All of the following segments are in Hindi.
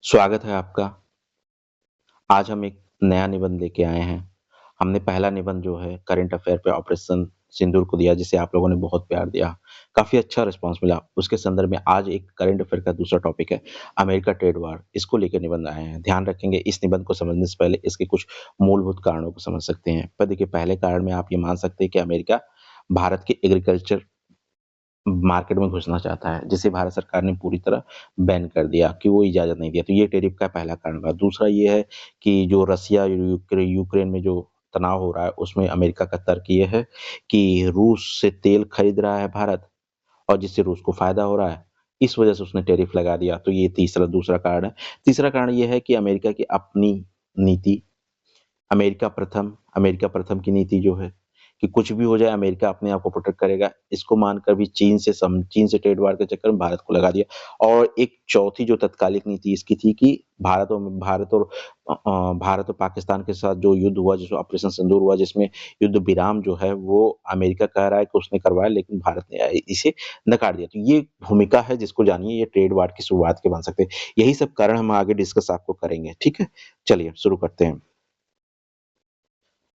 स्वागत है आपका। आज हम एक नया निबंध लेके आए हैं। हमने पहला निबंध जो है करंट अफेयर पे ऑपरेशन सिंदूर को दिया जिसे आप लोगों ने बहुत प्यार दिया। काफ़ी अच्छा रिस्पॉन्स मिला। उसके संदर्भ में आज एक करंट अफेयर का दूसरा टॉपिक है अमेरिका ट्रेड वार। इसको लेकर निबंध आए हैं। ध्यान रखेंगे इस निबंध को समझने से पहले इसके कुछ मूलभूत कारणों को समझ सकते हैं। पर देखिए पहले कारण में आप ये मान सकते हैं कि अमेरिका भारत के एग्रीकल्चर मार्केट में घुसना चाहता है, जिसे भारत सरकार ने पूरी तरह बैन कर दिया कि वो इजाज़त नहीं दिया। तो ये टैरिफ का पहला कारण रहा। दूसरा ये है कि जो रसिया यूक्रेन में जो तनाव हो रहा है, उसमें अमेरिका का तर्क ये है कि रूस से तेल खरीद रहा है भारत और जिससे रूस को फ़ायदा हो रहा है। इस वजह से उसने टैरिफ लगा दिया। तो ये दूसरा कारण है। तीसरा कारण ये है कि अमेरिका की अपनी नीति अमेरिका प्रथम की नीति जो है कि कुछ भी हो जाए अमेरिका अपने आप को प्रोटेक्ट करेगा। इसको मानकर भी चीन से ट्रेड वार के चक्कर में भारत को लगा दिया। और एक चौथी जो तत्कालिक नीति इसकी थी कि भारत और पाकिस्तान के साथ जो युद्ध हुआ, जिसमें ऑपरेशन सिंदूर हुआ, जिसमें युद्ध विराम जो है वो अमेरिका कह रहा है कि उसने करवाया, लेकिन भारत ने इसे नकार दिया। तो ये भूमिका है जिसको जानिए, ये ट्रेड वार की शुरुआत के बन सकते हैं। यही सब कारण हम आगे डिस्कस आपको करेंगे। ठीक है, चलिए शुरू करते हैं।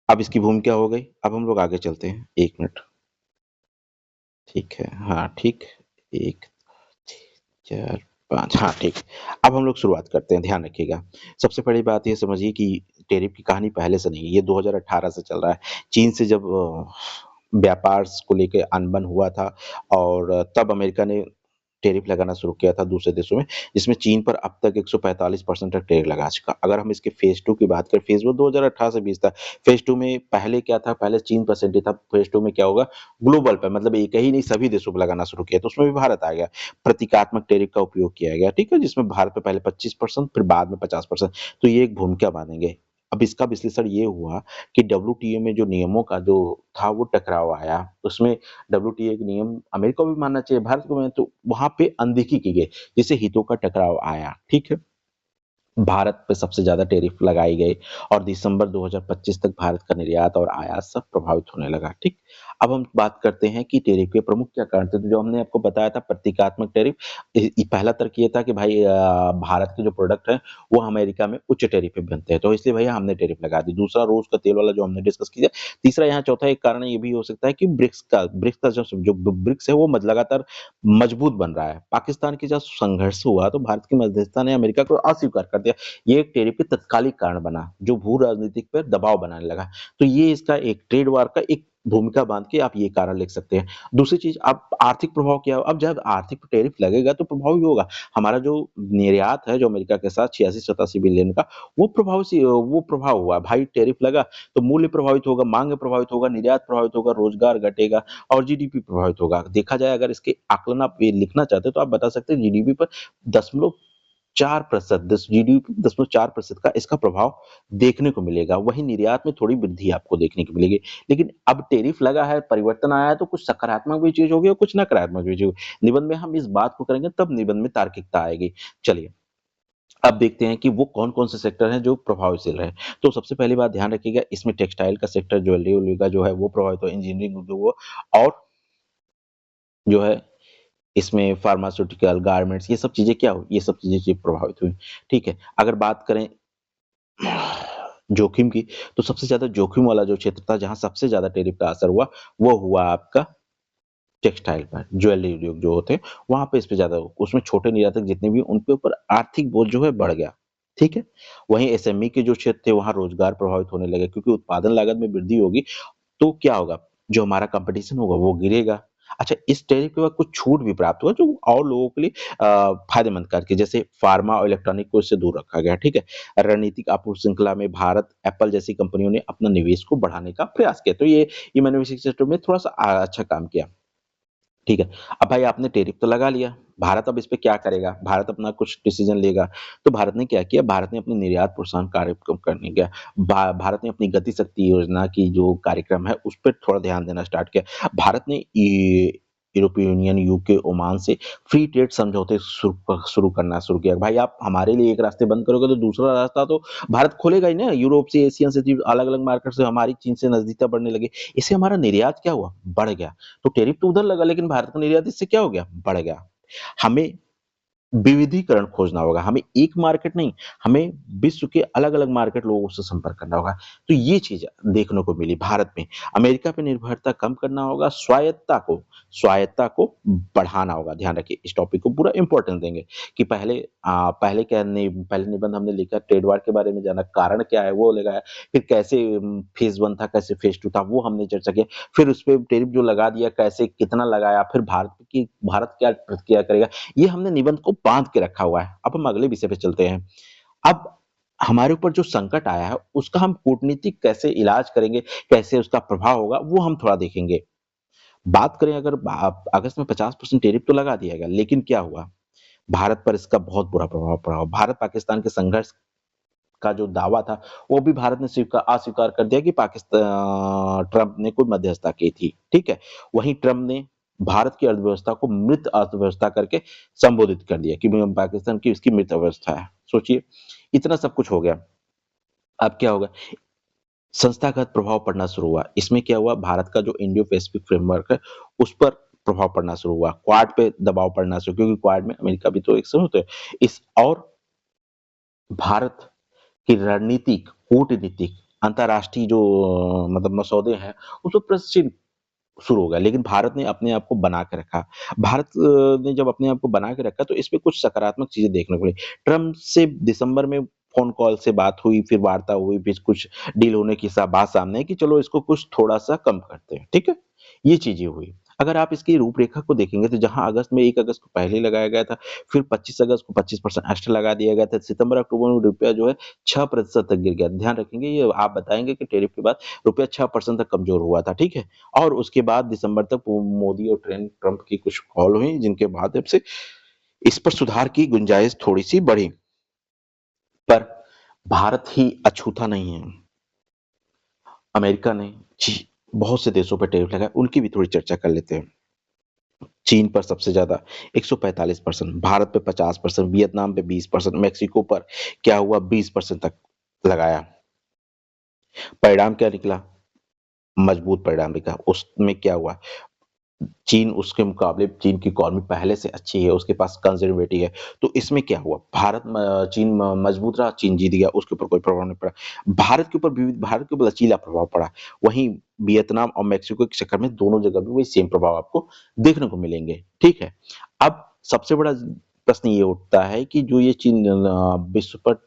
अब इसकी भूमिका हो गई। अब हम लोग आगे चलते हैं। 1 मिनट। ठीक है। हाँ, ठीक। 1, 4, 5। हाँ, ठीक। अब हम लोग शुरुआत करते हैं, ध्यान रखिएगा। सबसे पहली बात ये समझिए कि टैरिफ की कहानी पहले से नहीं है, ये 2018 से चल रहा है। चीन से जब व्यापार को लेके अनबन हुआ था और तब अमेरिका ने टैरिफ लगाना शुरू किया था दूसरे देशों में, जिसमें चीन पर अब तक 145% तक टैरिफ लगा चुका। अगर हम इसके फेज़ 2 की बात करें, फेज़ 1 2018 से 20 था। फेज़ 2 में पहले क्या था, पहले चीन परसेंटेज था, फेज़ 2 में क्या होगा, ग्लोबल पे मतलब एक ही नहीं सभी देशों पे लगाना शुरू किया, तो उसमें भी भारत आ गया। प्रतीकात्मक टैरिफ का उपयोग किया गया, ठीक है? जिसमें भारत पे पहले 25% फिर बाद में 50%। तो ये एक भूमिका मानेंगे। अब इसका विश्लेषण ये हुआ कि डब्ल्यूटीओ में जो नियमों का जो था वो टकराव आया। उसमें डब्ल्यूटीओ के नियम अमेरिका को भी मानना चाहिए, भारत को भी, तो वहाँ पे अनदेखी की गई, जिससे हितों का टकराव आया, ठीक है? भारत पे सबसे ज़्यादा टैरिफ लगाई गई और दिसंबर 2025 तक भारत का निर्यात और आयात सब प्रभावित होने लगा, ठीक? अब हम बात करते हैं कि टैरिफ के प्रमुख क्या कारण थे, तो जो हमने आपको बताया था प्रतीकात्मक टैरिफ। पहला तर्क ये था कि भाई भारत के जो प्रोडक्ट हैं वो अमेरिका में उच्च टैरिफ पे बनते हैं, तो इसलिए भैया हमने टैरिफ लगा दी। दूसरा रूस का तेल वाला जो हमने डिस्कस किया। तीसरा यहाँ चौथा एक कारण ये भी हो सकता है कि ब्रिक्स का जो ब्रिक्स है वो लगातार मजबूत बन रहा है। पाकिस्तान के साथ संघर्ष हुआ तो भारत की मध्यस्थता ने अमेरिका को अस्वीकार कर दिया। ये एक टैरिफ के तत्कालिक कारण बना, जो भू राजनीतिक पर दबाव बनाने लगा। तो ये इसका एक ट्रेड वार का एक भूमिका बांध के आप ये कारण लिख सकते हैं। दूसरी चीज़, आप आर्थिक प्रभाव क्या हो, अब जब आर्थिक टैरिफ लगेगा तो प्रभाव भी होगा। हमारा जो निर्यात है जो अमेरिका के साथ 86-87 बिलियन का, वो प्रभाव हुआ। भाई टैरिफ लगा तो मूल्य प्रभावित होगा, माँग प्रभावित होगा, निर्यात प्रभावित होगा, रोजगार घटेगा और जीडीपी प्रभावित होगा। देखा जाए, अगर इसके आकलन आप ये लिखना चाहते हैं तो आप बता सकते हैं जीडीपी पर 0.4% 10 जीडीपी 0.4% का इसका प्रभाव देखने को मिलेगा। वहीं निर्यात में थोड़ी वृद्धि आपको देखने को मिलेगी। लेकिन अब टैरिफ लगा है, परिवर्तन आया है, तो कुछ सकारात्मक भी चीज़ होगी और कुछ नकारात्मक भी चीज़ होगी। निबंध में हम इस बात को करेंगे, तब निबंध में तार्किकता आएगी। चलिए, अब देखते हैं कि वो कौन-कौन से सेक्टर हैं जो प्रभावशील रहे। तो सबसे पहली बात ध्यान रखिएगा, इसमें टेक्सटाइल का सेक्टर, ज्वेलरी-वुलरी का जो है वो प्रभावित हुआ, इंजीनियरिंग उद्योग हुआ और जो है इसमें फार्मास्यूटिकल, गारमेंट्स, ये सब चीज़ें क्या हुई? ये सब चीज़ें प्रभावित हुई, ठीक है? अगर बात करें जोखिम की, तो सबसे ज़्यादा जोखिम वाला जो क्षेत्र था, जहाँ सबसे ज़्यादा टैरिफ का असर हुआ, वो हुआ आपका टेक्सटाइल पर। ज्वेलरी उद्योग जो होते हैं, वहाँ पे इस पे ज़्यादा उसमें छोटे निर्यातक जितने भी हैं, उनके ऊपर आर्थिक बोझ जो है बढ़ गया, ठीक है? वहीं एसएमई के जो क्षेत्र थे, वहाँ रोज़गार प्रभावित होने लगे, क्योंकि उत्पादन लागत में वृद्धि होगी, तो क्या होगा? जो हमारा कॉम्पिटिशन होगा वो गिरेगा। अच्छा, इस टैरिफ के बाद कुछ छूट भी प्राप्त हुआ जो और लोगों के लिए फ़ायदेमंद करके, जैसे फ़ार्मा और इलेक्ट्रॉनिक को इससे दूर रखा गया, ठीक है? रणनीतिक आपूर्ति श्रृंखला में भारत, एप्पल जैसी कंपनियों ने अपना निवेश को बढ़ाने का प्रयास किया। तो ये मैन्युफैक्चरिंग सेक्टर में थोड़ा-सा अच्छा काम किया। ठीक है। अब भाई आपने टैरिफ तो लगा लिया, भारत अब इस पे क्या करेगा? भारत अपना कुछ डिसीज़न लेगा। तो भारत ने क्या किया? भारत ने अपनी निर्यात प्रोत्साहन कार्यक्रम करने गया। भारत ने अपनी गति शक्ति योजना की जो कार्यक्रम है, उस पे थोड़ा ध्यान देना स्टार्ट किया। भारत ने यूरोपीय यूनियन, यूके, ओमान से फ्री ट्रेड समझौते शुरू करना शुरू किया। भाई आप हमारे लिए एक रास्ते बंद करोगे तो दूसरा रास्ता तो भारत खोलेगा ही ना। यूरोप से, एशियन से, अलग-अलग मार्केट से हमारी चीन से नज़दीकता बढ़ने लगी। इससे हमारा निर्यात क्या हुआ? बढ़ गया। तो टैरिफ तो उधर लगा, लेकिन भारत का निर्यात इससे क्या हो गया? बढ़ गया। हमें विविधीकरण खोजना होगा। हमें एक मार्केट नहीं, हमें विश्व के अलग-अलग मार्केट लोगों से संपर्क करना होगा। तो ये चीज़ देखने को मिली भारत में। अमेरिका पे निर्भरता कम करना होगा, स्वायत्ता को बढ़ाना होगा। ध्यान रखिए, इस टॉपिक को पूरा इम्पोर्टेंस देंगे कि पहले निबंध हमने लिखा ट्रेड वार के बारे में जाना, कारण क्या है वो लगाया, फिर कैसे फेज़ 1 था, कैसे फेज़ 2 था वो हमने चर्चा किया। फिर उसपे टैरिफ जो लगा दिया कैसे, कितना लगाया, फिर भारत क्या प्रतिक्रिया करेगा, ये हमने निबंध को बाँध के रखा हुआ है। अब हम अगले विषय पे चलते हैं। अब हमारे ऊपर जो संकट आया है, उसका हम कूटनीतिक कैसे इलाज करेंगे, कैसे उसका प्रभाव होगा, वो हम थोड़ा देखेंगे। बात करें अगर अगस्त में 50% टैरिफ तो लगा दिया गया, लेकिन क्या हुआ? भारत पर इसका बहुत बुरा प्रभाव पड़ा। भारत-पाकिस्तान के संघर्ष का जो दावा था, वो भी भारत ने अस्वीकार कर दिया कि ट्रंप ने कोई मध्यस्थता की थी, ठीक है? वहीं ट्रंप ने भारत की अर्थव्यवस्था को मृत अर्थव्यवस्था करके संबोधित कर दिया कि पाकिस्तान की इसकी मृत अवस्था है। सोचिए, इतना सब कुछ हो गया। अब क्या होगा? संस्थागत प्रभाव पड़ना शुरू हुआ। इसमें क्या हुआ? भारत का जो इंडो पैसिफिक फ्रेमवर्क है, उस पर प्रभाव पड़ना शुरू हुआ। क्वाड पे दबाव पड़ना शुरू, क्योंकि क्वाड में अमेरिका भी तो एक संयुक्त है। इस और भारत कि रणनीतिक, कूटनीतिक, अंतर्राष्ट्रीय जो मतलब मसौदे हैं, उसको प्रश्चिन शुरू हो गया, लेकिन भारत ने अपने आप को बना के रखा। भारत ने जब अपने आप को बना के रखा, तो इसमें कुछ सकारात्मक चीज़ें देखने को मिली। ट्रम्प से दिसंबर में फ़ोन कॉल से बात हुई, फिर वार्ता हुई, फिर कुछ डील होने की बात सामने आई कि चलो इसको कुछ थोड़ा-सा कम करते हैं, ठीक है? ये चीज़ें हुई। अगर आप इसकी रूपरेखा को देखेंगे, तो जहाँ अगस्त में 1 अगस्त को पहले ही लगाया गया था, फिर 25 अगस्त को 25% एक्स्ट्रा लगा दिया गया था, सितंबर-अक्टूबर में रुपया जो है 6% तक गिर गया। ध्यान रखेंगे, ये आप बताएँगे कि टैरिफ के बाद रुपया 6% तक कमज़ोर हुआ था, ठीक है? और उसके बाद दिसंबर तक वो मोदी और ट्रंप की कुछ कॉल हुई, जिनके माध्यम से इस पर सुधार की गुंजाइश थोड़ी-सी बढ़ी। पर भारत ही अछूता नहीं है। अमेरिका ने बहुत से देशों पर टैरिफ लगाया, उनकी भी थोड़ी चर्चा कर लेते हैं। चीन पर सबसे ज़्यादा 145%, भारत पे 50%, वियतनाम पे 20%, मेक्सिको पर क्या हुआ 20% तक लगाया। परिणाम क्या निकला? मजबूत परिणाम निकला। उसमें क्या हुआ? चीन उसके मुकाबले चीन की इकॉनमी पहले से अच्छी है, उसके पास कंज़र्वेटिव है। तो इसमें क्या हुआ? चीन मजबूत रहा, चीन जीत गया, उसके ऊपर कोई प्रभाव नहीं पड़ा। भारत के ऊपर लचीला प्रभाव पड़ा। वहीं वियतनाम और मेक्सिको के चक्कर में दोनों जगह भी वही सेम प्रभाव आपको देखने को मिलेंगे, ठीक है? अब सबसे बड़ा प्रश्न ये उठता है कि जो ये विश्व पर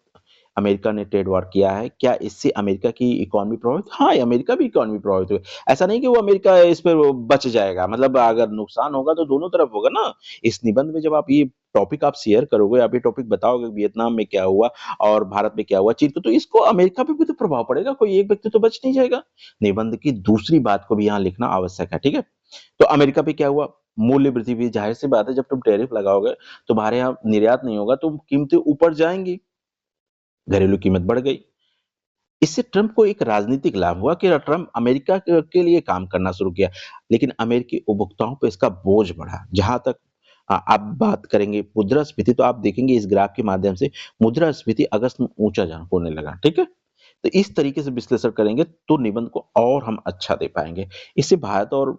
अमेरिका ने ट्रेड वॉर किया है, क्या इससे अमेरिका की इकॉनमी प्रभावित? हाँ, अमेरिका भी इकॉनमी प्रभावित हुई। ऐसा नहीं कि वो अमेरिका इस पे वो बच जाएगा, मतलब अगर नुकसान होगा तो दोनों तरफ होगा ना। इस निबंध में जब आप ये टॉपिक आप शेयर करोगे, आप ये टॉपिक बताओगे वियतनाम में क्या हुआ और भारत में क्या हुआ, चीन को, तो इसको अमेरिका पे भी तो प्रभाव पड़ेगा, कोई एक व्यक्ति तो बच नहीं जाएगा। निबंध की दूसरी बात को भी यहाँ लिखना आवश्यक है, ठीक है? तो अमेरिका पे क्या हुआ? मूल्य वृद्धि हुई, ज़ाहिर-सी बात है जब तुम टैरिफ लगाओगे, तुम्हारे यहाँ निर्यात नहीं होगा, तो कीमतें ऊपर जाएँगी, घरेलू कीमत बढ़ गई। इससे ट्रंप को एक राजनीतिक लाभ हुआ कि ट्रंप अमेरिका के लिए काम करना शुरू किया, लेकिन अमेरिकी उपभोक्ताओं पे इसका बोझ बढ़ा। जहाँ तक आप बात करेंगे मुद्रास्फीति, तो आप देखेंगे इस ग्राफ के माध्यम से मुद्रास्फीति अगस्त में ऊँचा जा होने लगा, ठीक है? तो इस तरीके से विश्लेषण करेंगे तो निबंध को और हम अच्छा दे पाएँगे। इससे भारत और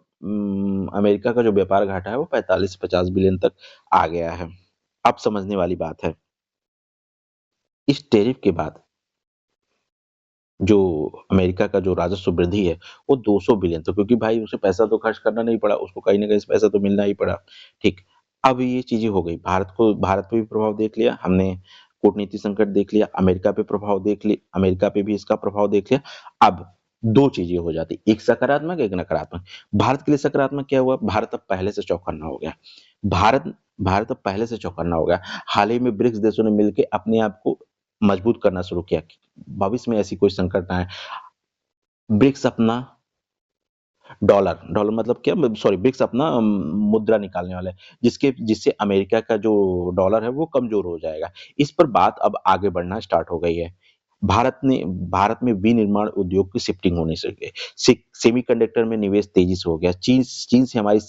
अमेरिका का जो व्यापार घाटा है वो 45 से 50 बिलियन तक आ गया है। अब समझने वाली बात है, इस टैरिफ के बाद जो अमेरिका का जो राजस्व वृद्धि है, वो 200 बिलियन था, क्योंकि भाई उसे पैसा तो खर्च करना नहीं पड़ा, उसको कहीं न कहीं से पैसा तो मिलना ही पड़ा, ठीक। अब ये चीज़ें हो गई, भारत पे भी प्रभाव देख लिया हमने, कूटनीति संकट देख लिया, अमेरिका पे भी इसका प्रभाव देख लिया। अब 2 चीज़ें हो जाती, एक सकारात्मक, एक नकारात्मक। भारत के लिए सकारात्मक क्या हुआ? भारत अब पहले से चौकन्ना हो गया। भारत भारत अब पहले से चौकन्ना हो गया। हाल ही में ब्रिक्स देशों ने मिलके अपने आप को मजबूत करना शुरू किया कि भविष्य में ऐसी कोई संकट ना आए। ब्रिक्स अपना डॉलर डॉलर मतलब क्या सॉरी ब्रिक्स अपना मुद्रा निकालने वाला है, जिससे अमेरिका का जो डॉलर है वो कमज़ोर हो जाएगा। इस पर बात अब आगे बढ़ना स्टार्ट हो गई है। भारत में विनिर्माण उद्योग की शिफ्टिंग होने से सेमीकंडक्टर में निवेश तेज़ी से हो गया। चीन से हमारी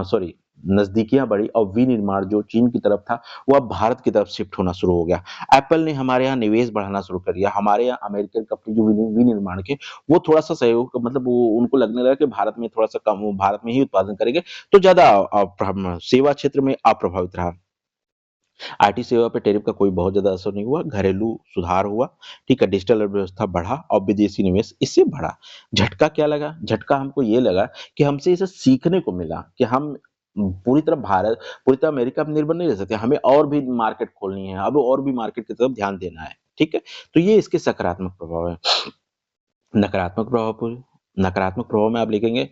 सॉरी नज़दीकियाँ बढ़ी और विनिर्माण जो चीन की तरफ था, वो अब भारत की तरफ शिफ्ट होना शुरू हो गया। एप्पल ने हमारे यहाँ निवेश बढ़ाना शुरू कर दिया। हमारे यहाँ अमेरिकन कंपनी जो विनिर्माण के, वो थोड़ा-सा सहयोग मतलब वो उनको लगने लगा कि भारत में थोड़ा-सा कम वो भारत में ही उत्पादन करेंगे, तो ज़्यादा सेवा क्षेत्र में अप्रभावित रहा। आईटी सेवा पे टैरिफ का कोई बहुत ज़्यादा असर नहीं हुआ, घरेलू सुधार हुआ, ठीक है? डिजिटल अर्थव्यवस्था बढ़ा और विदेशी निवेश इससे बढ़ा। झटका क्या लगा? झटका हमको ये लगा कि हमसे इसे सीखने को मिला कि हम पूरी तरह अमेरिका पे निर्भर नहीं रह सकते, हमें और भी मार्केट खोलनी है, अब और भी मार्केट की तरफ ध्यान देना है, ठीक है? तो ये इसके सकारात्मक प्रभाव हैं। नकारात्मक प्रभाव नकारात्मक प्रभाव में आप लिखेंगे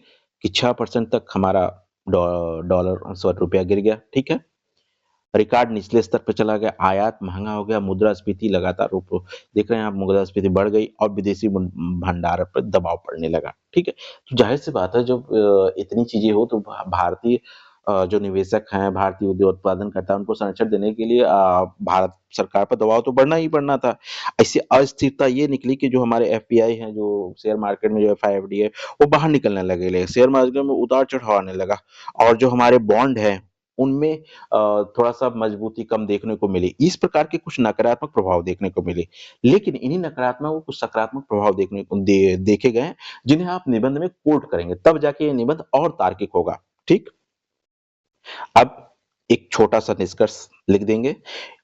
कि 6% तक हमारा डॉलर सॉरी रुपया गिर गया, ठीक है? रिकॉर्ड निचले स्तर पे चला गया, आयात महँगा हो गया, मुद्रास्फीति लगातार रूप देख रहे हैं आप मुद्रास्फीति बढ़ गई और विदेशी भंडार पर दबाव पड़ने लगा, ठीक है? तो ज़ाहिर-सी बात है जब इतनी चीज़ें हो तो भारतीय जो निवेशक हैं, भारतीय उद्योग उत्पादनकर्ता उनको संरक्षण देने के लिए भारत सरकार पर दबाव तो बढ़ना ही बढ़ना था। ऐसी अस्थिरता ये निकली कि जो हमारे एफपीआई हैं, जो शेयर मार्केट में जो एफआईएफडी है, वो बाहर निकलने लगे। शेयर मार्केट में उतार-चढ़ाव आने लगा और जो हमारे बॉन्ड हैं, उनमें थोड़ा-सा मजबूती कम देखने को मिली। इस प्रकार के कुछ नकारात्मक प्रभाव देखने को मिले। लेकिन इन्हीं नकारात्मक और कुछ सकारात्मक प्रभाव देखने को देखे गए हैं, जिन्हें आप निबंध में कोट करेंगे, तब जाके ये निबंध और तार्किक होगा। ठीक? अब एक छोटा-सा निष्कर्ष लिख देंगे।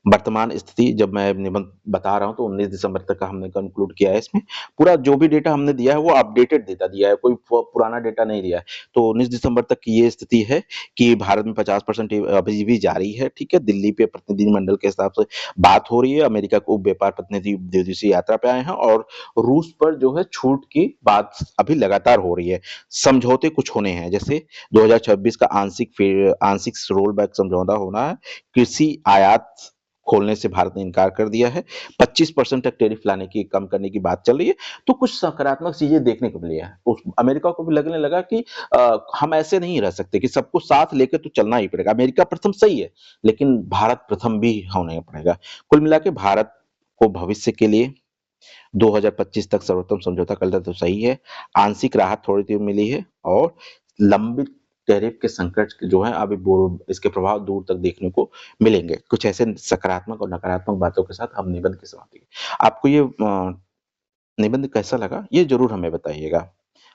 वर्तमान स्थिति जब मैं निबंध बता रहा हूँ तो 19 दिसंबर तक का हमने कंक्लूड किया है इसमें। पूरा जो भी डेटा हमने दिया है वो अपडेटेड डेटा दिया है, कोई पुराना डेटा नहीं दिया है। तो 19 दिसंबर तक की ये स्थिति है कि भारत में 50% अभी भी जारी है, ठीक है? दिल्ली पे प्रतिनिधिमंडल के हिसाब से बात हो रही है, अमेरिका को व्यापार प्रतिनिधि द्विदिवसीय यात्रा पे आए हैं और रूस पर जो है छूट की बात अभी लगातार हो रही है। समझौते कुछ होने हैं, जैसे 2026 का आंशिक रोलबैक समझौता होना है, कृषि आयात खोलने से भारत ने इनकार कर दिया है, 25% तक टैरिफ लाने की कम करने की बात चल रही है, तो कुछ सकारात्मक चीज़ें देखने को मिली है। उस अमेरिका को भी लगने लगा कि हम ऐसे नहीं रह सकते कि सबको साथ लेके तो चलना ही पड़ेगा। अमेरिका प्रथम सही है, लेकिन भारत प्रथम भी होना पड़ेगा। कुल मिला के भारत को भविष्य के लिए 2025 तक सर्वोत्तम समझौता कर लें तो सही है। आंशिक राहत थोड़ी-सी मिली है और लंबित टैरिफ के संकट जो है अभी इसके प्रभाव दूर तक देखने को मिलेंगे। कुछ ऐसे सकारात्मक और नकारात्मक बातों के साथ हम निबंध की समाप्ति आपको ये निबंध कैसा लगा? ये ज़रूर हमें बताइएगा।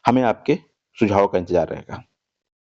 हमें आपके सुझाव का इंतज़ार रहेगा।